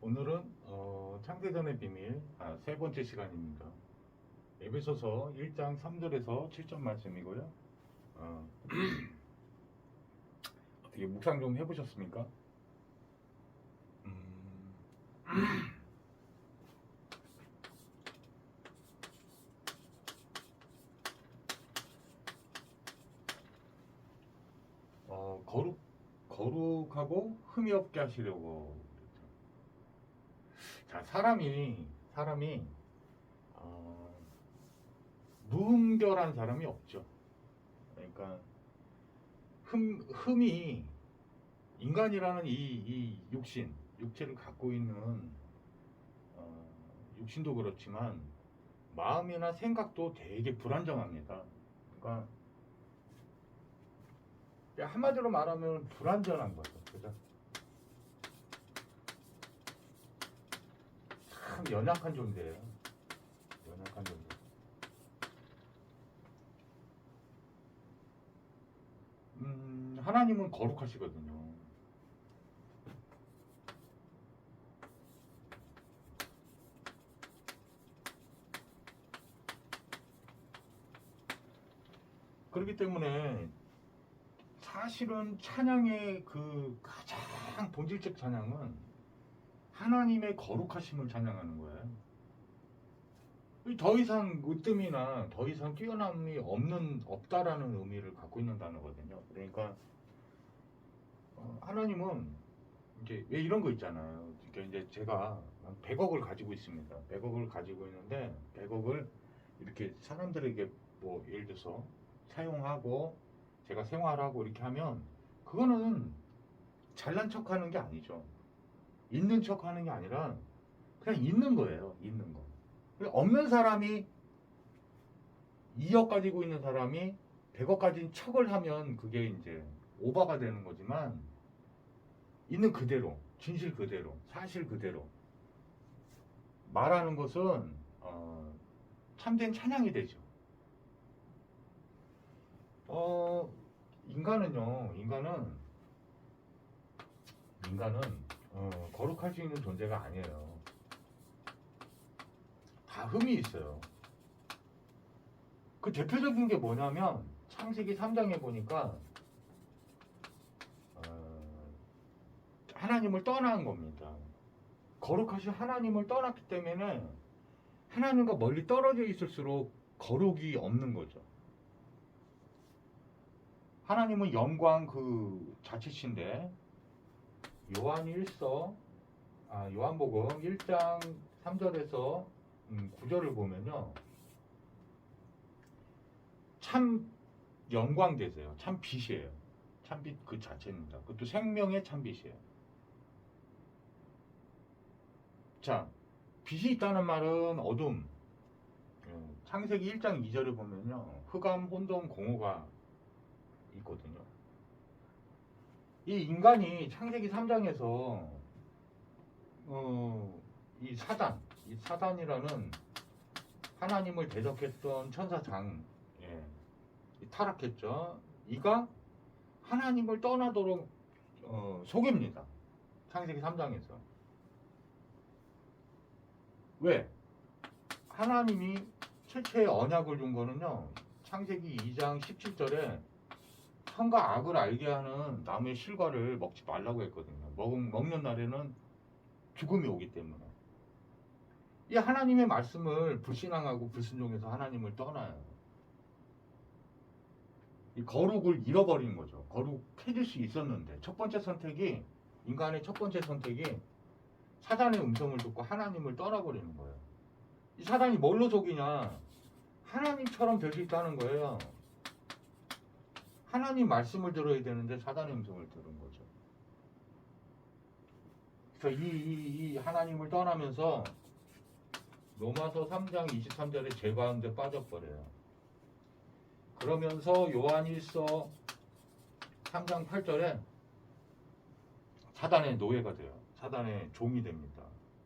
오늘은 창세전의 비밀 세 번째 시간입니다. 에베소서 1장 3절에서 7절 말씀이고요. 어떻게 묵상 좀 해보셨습니까? 거룩하고 흠이 없게 하시려고. 자, 사람이 무흠결한 사람이 없죠. 그러니까 흠이 인간이라는 이 육체를 갖고 있는 육신도 그렇지만 마음이나 생각도 되게 불안정합니다. 그러니까 한마디로 말하면 불완전한 거죠. 그죠? 참 연약한 존재예요. 연약한 존재. 하나님은 거룩하시거든요. 그렇기 때문에 사실은 찬양의 그 가장 본질적 찬양은 하나님의 거룩하심을 찬양하는 거예요. 더 이상 으뜸이나 더 이상 뛰어남이 없다라는 의미를 갖고 있는 단어거든요. 그러니까 하나님은 이제 왜 이런 거 있잖아요. 그러니까 이제 제가 100억을 가지고 있습니다. 100억을 가지고 있는데 100억을 이렇게 사람들에게 뭐 예를 들어서 사용하고 제가 생활하고 이렇게 하면 그거는 잘난 척하는 게 아니죠. 있는 척하는 게 아니라 그냥 있는 거예요. 있는 거. 없는 사람이 2억 가지고 있는 사람이 100억 가진 척을 하면 그게 이제 오바가 되는 거지만 있는 그대로, 진실 그대로, 사실 그대로 말하는 것은 참된 찬양이 되죠. 인간은 거룩할 수 있는 존재가 아니에요. 다 흠이 있어요. 그 대표적인 게 뭐냐면 창세기 3장에 보니까 하나님을 떠난 겁니다. 거룩하신 하나님을 떠났기 때문에 하나님과 멀리 떨어져 있을수록 거룩이 없는 거죠. 하나님은 영광 그 자체신데 요한복음 1장 3절에서 9절을 보면요. 참 영광되세요. 참 빛이에요. 참빛 그 자체입니다. 그것도 생명의 참빛이에요. 자, 빛이 있다는 말은 어둠. 창세기 1장 2절을 보면요. 흑암, 혼돈, 공허가 있거든요. 이 인간이 창세기 3장에서 이 사단이라는 하나님을 대적했던 천사장 타락했죠. 이가 하나님을 떠나도록 속입니다. 창세기 3장에서. 왜? 하나님이 최초의 언약을 준 거는요. 창세기 2장 17절에 선과 악을 알게 하는 나무의 실과를 먹지 말라고 했거든요. 먹는 날에는 죽음이 오기 때문에. 이 하나님의 말씀을 불신앙하고 불순종해서 하나님을 떠나요. 이 거룩을 잃어버린 거죠. 거룩해질 수 있었는데 인간의 첫 번째 선택이 사단의 음성을 듣고 하나님을 떠나버리는 거예요. 이 사단이 뭘로 속이냐? 하나님처럼 될 수 있다는 거예요. 하나님 말씀을 들어야 되는데 사단의 음성을 들은 거죠. 그래서 이 하나님을 떠나면서 로마서 3장 23절에 죄 가운데 빠져버려요. 그러면서 요한일서 3장 8절에 사단의 노예가 돼요. 사단의 종이 됩니다.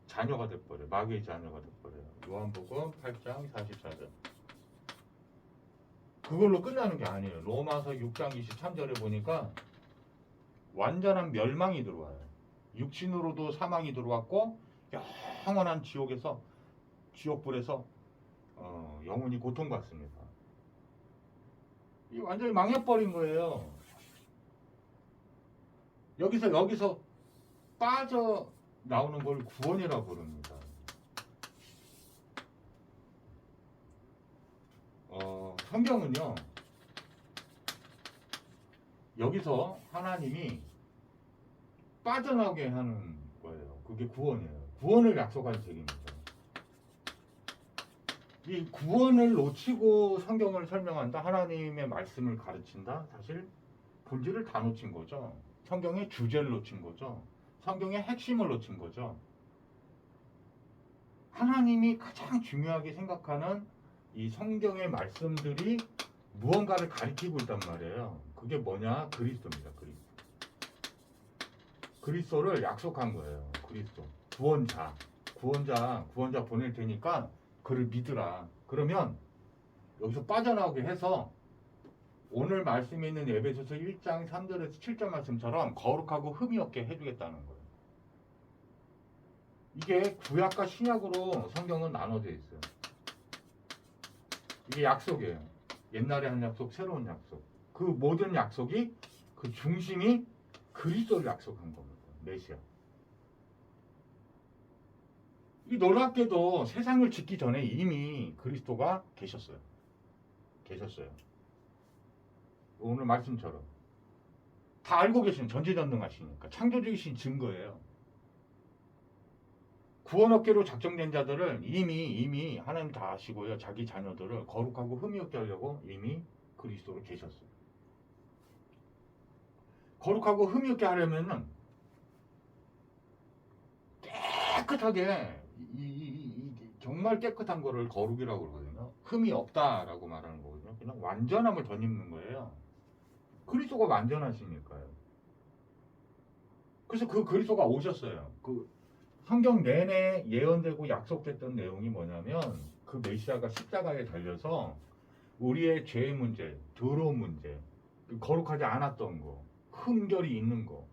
자녀가 돼버려요. 마귀의 자녀가 돼버려요. 요한복음 8장 44절. 그걸로 끝나는 게 아니에요. 로마서 6장 23절에 보니까 완전한 멸망이 들어와요. 육신으로도 사망이 들어왔고 영원한 지옥불에서 영원히 고통받습니다. 이 완전히 망해버린 거예요. 여기서 빠져 나오는 걸 구원이라고 부릅니다. 성경은요, 여기서 하나님이 빠져나오게 하는 거예요. 그게 구원이에요. 구원을 약속한 책입니다. 이 구원을 놓치고 성경을 설명한다, 하나님의 말씀을 가르친다, 사실 본질을 다 놓친 거죠. 성경의 주제를 놓친 거죠. 성경의 핵심을 놓친 거죠. 하나님이 가장 중요하게 생각하는 이 성경의 말씀들이 무언가를 가리키고 있단 말이에요. 그게 뭐냐? 그리스도입니다. 그리스도를 약속한 거예요. 그리스도. 구원자 보낼 테니까 그를 믿으라. 그러면 여기서 빠져나오게 해서 오늘 말씀에 있는 에베소서 1장 3절에서 7절 말씀처럼 거룩하고 흠이 없게 해주겠다는 거예요. 이게 구약과 신약으로 성경은 나눠져 있어요. 이게 약속이에요. 옛날에 한 약속, 새로운 약속. 그 모든 약속이 그 중심이 그리스도를 약속한 겁니다. 메시아. 이 놀랍게도 세상을 짓기 전에 이미 그리스도가 계셨어요. 오늘 말씀처럼 다 알고 계신, 전지전능하시니까 창조주이신 증거예요. 구원 얻기로 작정된 자들을 이미 하나님 다 아시고요. 자기 자녀들을 거룩하고 흠이 없게 하려고 이미 그리스도로 계셨어요. 거룩하고 흠이 없게 하려면은 깨끗하게 정말 깨끗한 거를 거룩이라고 그러거든요. 흠이 없다라고 말하는 거거든요. 그냥 완전함을 덧입는 거예요. 그리스도가 완전하시니까요. 그래서 그 그리스도가 오셨어요. 그 성경 내내 예언되고 약속됐던 내용이 뭐냐면 그 메시아가 십자가에 달려서 우리의 죄의 문제, 더러운 문제, 거룩하지 않았던 거, 흠결이 있는 거,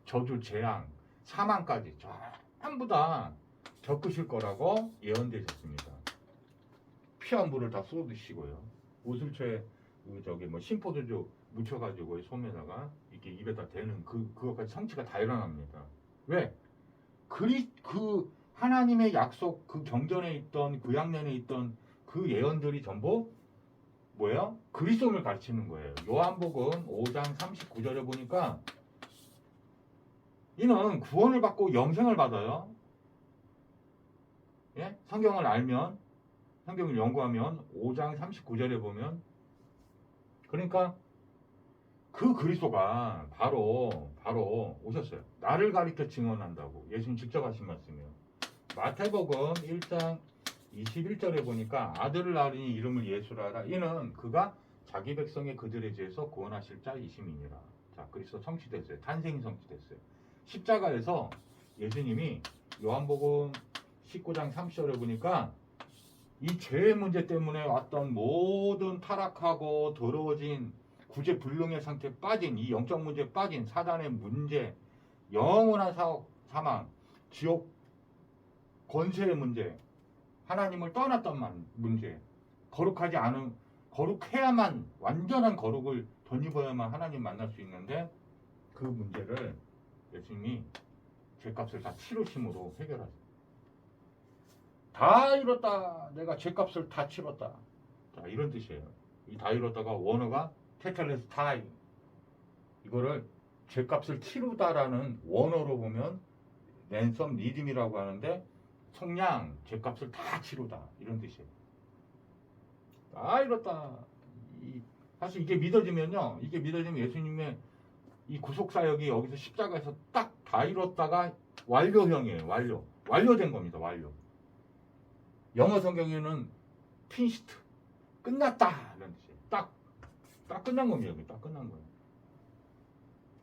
저주, 재앙, 사망까지 전부 다 겪으실 거라고 예언되셨습니다. 피와 물을 다 쏟으시고요. 오슬초에 심포도주 묻혀가지고 손에다가 이렇게 입에다 대는 그것까지 성취가 다 일어납니다. 왜? 그 하나님의 약속, 그 경전에 있던, 구약년에 있던 그 예언들이 전부 뭐예요? 그리스도를 가르치는 거예요. 요한복음 5장 39절에 보니까 이는 구원을 받고 영생을 받아요. 예? 성경을 알면, 성경을 연구하면 5장 39절에 보면, 그러니까 그 그리스도가 바로 오셨어요. 나를 가리켜 증언한다고 예수님 직접 하신 말씀이에요. 마태복음 1장 21절에 보니까 아들을 낳으니 이름을 예수라 하라. 이는 그가 자기 백성의 그들의 죄에서 구원하실 자이심이니라. 자, 그리스도 성취됐어요. 탄생이 성취됐어요. 십자가에서 예수님이 요한복음 19장 30절에 보니까 이 죄의 문제 때문에 왔던 모든 타락하고 더러워진 구제불능의 상태에 빠진, 이 영적 문제에 빠진 사단의 문제, 영원한 사망, 지옥 권세의 문제, 하나님을 떠났던 문제, 거룩하지 않은, 거룩해야만, 완전한 거룩을 덧입어야만 하나님 만날 수 있는데 그 문제를 예수님이 죄값을 다 치르심으로 해결하세요. 다 이뤘다. 내가 죄값을 다 치렀다. 자, 이런 뜻이에요. 이 다 이뤘다가 원어가 테텔레스타이. 이거를 죄값을 치르다라는 원어로 보면 랜섬 리듬이라고 하는데 성량, 죄값을 다 치르다. 이런 뜻이에요. 다 이뤘다. 사실 이게 믿어지면요. 이게 믿어지면 예수님의 이 구속사역이 여기서 십자가에서 딱 다 이뤘다가 완료형이에요. 완료된 겁니다. 완료. 영어 성경에는 피니시트. 끝났다. 이런 뜻이에요. 딱 끝난 겁니다. 딱 끝난 거예요.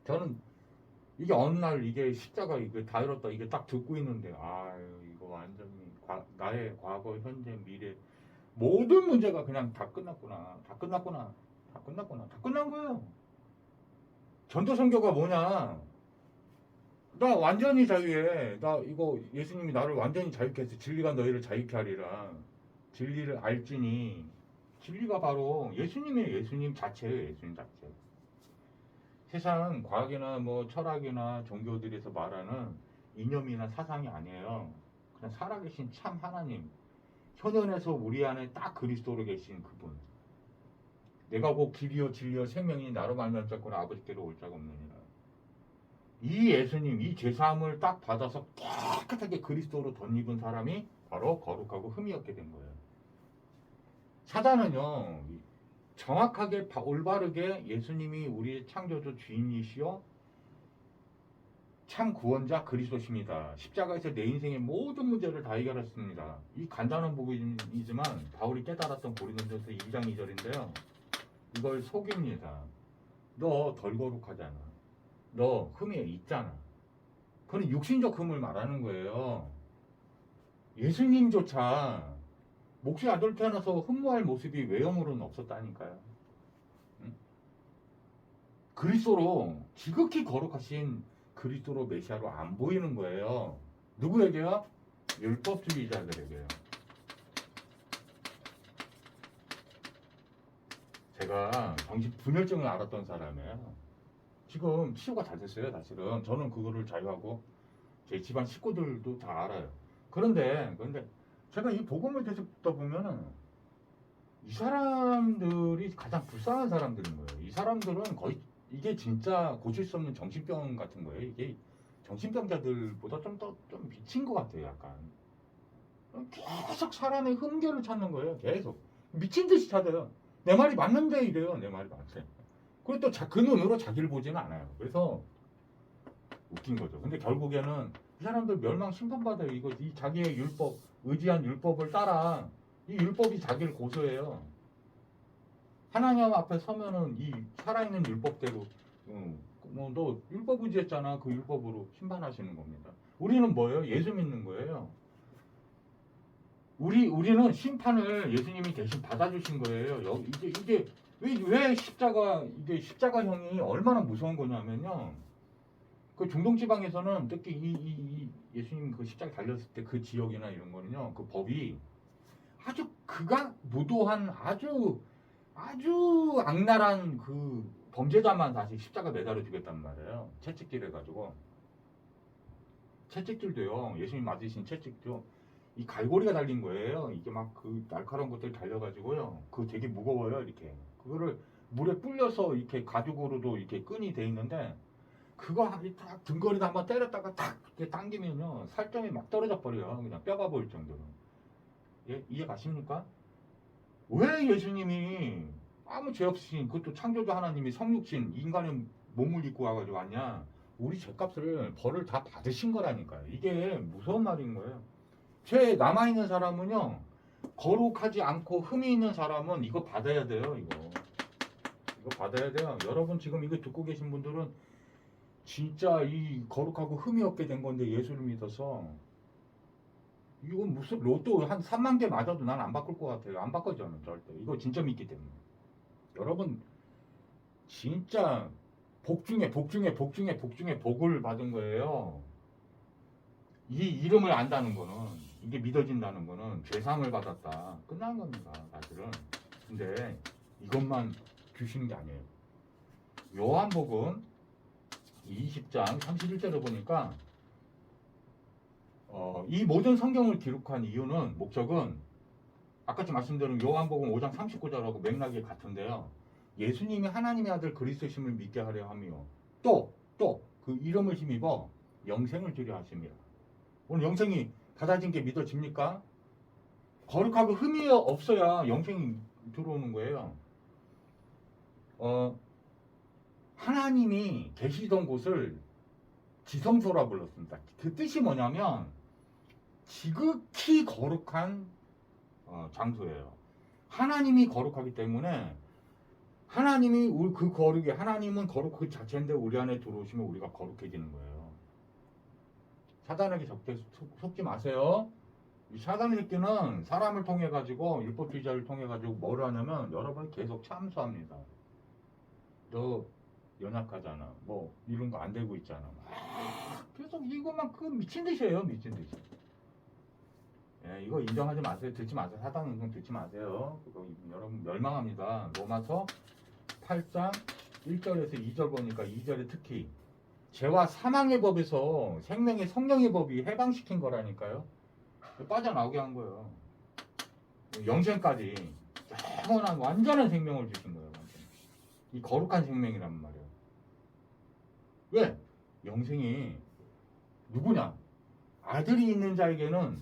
저는 이게 어느 날 이게 십자가 이게 다 이뤘다 이게 딱 듣고 있는데 아유 이거 완전히 나의 과거, 현재, 미래 모든 문제가 그냥 다 끝났구나. 다 끝난 거예요. 전도선교가 뭐냐? 나 완전히 자유해. 나 이거 예수님이 나를 완전히 자유케 해서 진리가 너희를 자유케 하리라. 진리를 알지니 진리가 바로 예수님이에요. 예수님 자체예요. 예수님 자체. 세상 과학이나 뭐 철학이나 종교들에서 말하는 이념이나 사상이 아니에요. 그냥 살아계신 참 하나님. 현현에서 우리 안에 딱 그리스도로 계신 그분. 내가 곧 길이요 진리요 생명이 나로 말미암아 자꾸나 아버지께로 올 자가 없느니라. 이 예수님, 이 제사함을 딱 받아서 깨끗하게 그리스도로 덧입은 사람이 바로 거룩하고 흠이 없게 된 거예요. 사단은요, 정확하게 올바르게 예수님이 우리의 창조주 주인이시여 참 구원자 그리스도십니다. 십자가에서 내 인생의 모든 문제를 다 해결했습니다. 이 간단한 부분이지만 바울이 깨달았던 고린도전서 2장 2절인데요. 이걸 속입니다. 너 덜 거룩하잖아. 너 흠이 있잖아. 그건 육신적 흠을 말하는 거예요. 예수님조차 목시 아들 태어나서 흠모할 모습이 외형으로는 없었다니까요. 응? 그리스도로 지극히 거룩하신 그리스도로 메시아로 안 보이는 거예요. 누구에게요? 율법주의자들에게요. 제가 정신분열증을 앓았던 사람이에요. 지금 치유가 다 됐어요. 사실은 저는 그거를 자유하고 제 집안 식구들도 다 알아요. 그런데 제가 이 복음을 계속 듣다 보면은 이 사람들이 가장 불쌍한 사람들인 거예요. 이 사람들은 거의 이게 진짜 고칠 수 없는 정신병 같은 거예요. 이게 정신병자들보다 좀 미친 것 같아요. 약간 계속 사람의 흠결을 찾는 거예요. 계속 미친 듯이 찾아요. 내 말이 맞는데 이래요. 내 말이 맞대. 그리고 또 그 눈으로 자기를 보지는 않아요. 그래서 웃긴 거죠. 근데 결국에는 이 사람들 멸망 심판받아요. 이거 이 자기의 율법, 의지한 율법을 따라 이 율법이 자기를 고소해요. 하나님 앞에 서면은 이 살아있는 율법대로 너 율법 의지했잖아. 그 율법으로 심판하시는 겁니다. 우리는 뭐예요? 예수 믿는 거예요. 우리는 심판을 예수님이 대신 받아주신 거예요. 이게 왜 이게 십자가형이 얼마나 무서운 거냐면요. 그 중동 지방에서는 특히 이 예수님 그 십자가 달렸을 때 그 지역이나 이런 거는요. 그 법이 아주 무도한 아주 악랄한 그 범죄자만 다시 십자가 매달려 주겠단 말이에요. 채찍질 해가지고. 채찍질도요. 예수님 맞으신 채찍도 이 갈고리가 달린 거예요. 이게 막 그 날카로운 것들이 달려가지고요. 그거 되게 무거워요. 이렇게. 그거를 물에 불려서 이렇게 가죽으로도 이렇게 끈이 돼 있는데 그거 딱 등거리다 한번 때렸다가 딱 이렇게 당기면요. 살점이 막 떨어져 버려요. 그냥 뼈가 보일 정도로. 예? 이해 가십니까? 왜 예수님이 아무 죄 없으신 그것도 창조주 하나님이 성육신 인간의 몸을 입고 와가지고 왔냐? 우리 죄값을 벌을 다 받으신 거라니까요. 이게 무서운 말인 거예요. 죄 남아있는 사람은요. 거룩하지 않고 흠이 있는 사람은 이거 받아야 돼요. 이거 받아야 돼요. 여러분 지금 이거 듣고 계신 분들은 진짜 이 거룩하고 흠이 없게 된 건데 예수를 믿어서 이건 무슨 로또 한 3만 개 맞아도 난 안 바꿀 것 같아요. 안 바꿔 저는 절대. 이거 진짜 믿기 때문에. 여러분 진짜 복 중에 복을 받은 거예요. 이 이름을 안다는 거는 이게 믿어진다는 거는 죄사함을 받았다. 끝난 겁니다. 사실은. 근데 이것만 주시는 게 아니에요. 요한복음 20장 31절을 보니까 이 모든 성경을 기록한 이유는 목적은 아까 말씀드린 요한복음 5장 39절하고 맥락이 같은데요. 예수님이 하나님의 아들 그리스도심을 믿게 하려 하며 또 그 이름을 힘입어 영생을 주려 하십니다. 오늘 영생이 받아진 게 믿어집니까? 거룩하고 흠이 없어야 영생이 들어오는 거예요. 하나님이 계시던 곳을 지성소라 불렀습니다. 그 뜻이 뭐냐면 지극히 거룩한 장소예요. 하나님이 거룩하기 때문에 하나님이 그 거룩이 하나님은 거룩 그 자체인데 우리 안에 들어오시면 우리가 거룩해지는 거예요. 사단에게 속지 마세요. 이 사단의 새끼는 사람을 통해 가지고 율법주의자를 통해 가지고 뭘 하냐면 여러분을 계속 참수합니다. 너 연약하잖아. 뭐 이런 거 안 되고 있잖아. 계속 이것만 그 미친 듯이에요, 미친 듯이. 예, 이거 인정하지 마세요. 듣지 마세요. 사단 운동 듣지 마세요. 그거 여러분 멸망합니다. 로마서 8장 1절에서 2절 보니까 2절에 특히 죄와 사망의 법에서 생명의 성령의 법이 해방시킨 거라니까요. 빠져나오게 한 거예요. 영생까지 영원한 완전한 생명을 주신 거예요. 완전. 이 거룩한 생명이란 말이에요. 왜? 영생이 누구냐? 아들이 있는 자에게는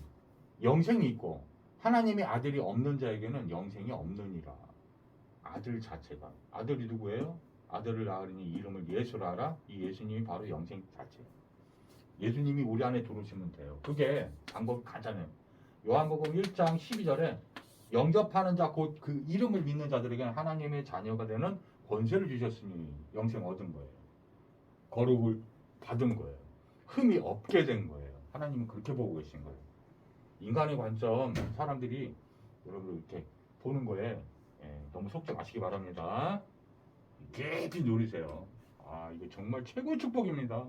영생이 있고 하나님의 아들이 없는 자에게는 영생이 없느니라. 아들 자체가. 아들이 누구예요? 아들을 낳으리니 이름을 예수라 하라. 이 예수님이 바로 영생 자체. 예수님이 우리 안에 들어오시면 돼요. 그게 방법이 간단해요. 요한복음 1장 12절에 영접하는 자 곧 그 이름을 믿는 자들에게는 하나님의 자녀가 되는 권세를 주셨으니 영생 얻은 거예요. 거룩을 받은 거예요. 흠이 없게 된 거예요. 하나님은 그렇게 보고 계신 거예요. 인간의 관점 사람들이 여러분 이렇게 보는 거에 너무 속지 마시기 바랍니다. 깊이 누리세요. 아, 이거 정말 최고의 축복입니다.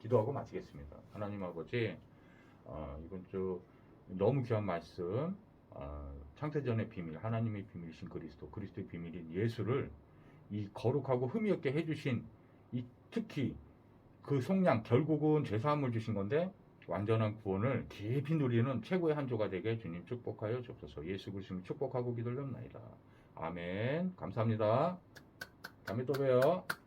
기도하고 마치겠습니다. 하나님 아버지, 이번 주 너무 귀한 말씀, 창세전의 비밀, 하나님의 비밀이신 그리스도의 비밀인 예수를 이 거룩하고 흠이 없게 해주신 이 특히 그 속량 결국은 죄사함을 주신 건데 완전한 구원을 깊이 누리는 최고의 한 주가 되게 주님 축복하여 주옵소서. 예수 그리스도를 축복하고 기도를 드립니다. 아멘. 감사합니다. 다음에 또 봬요.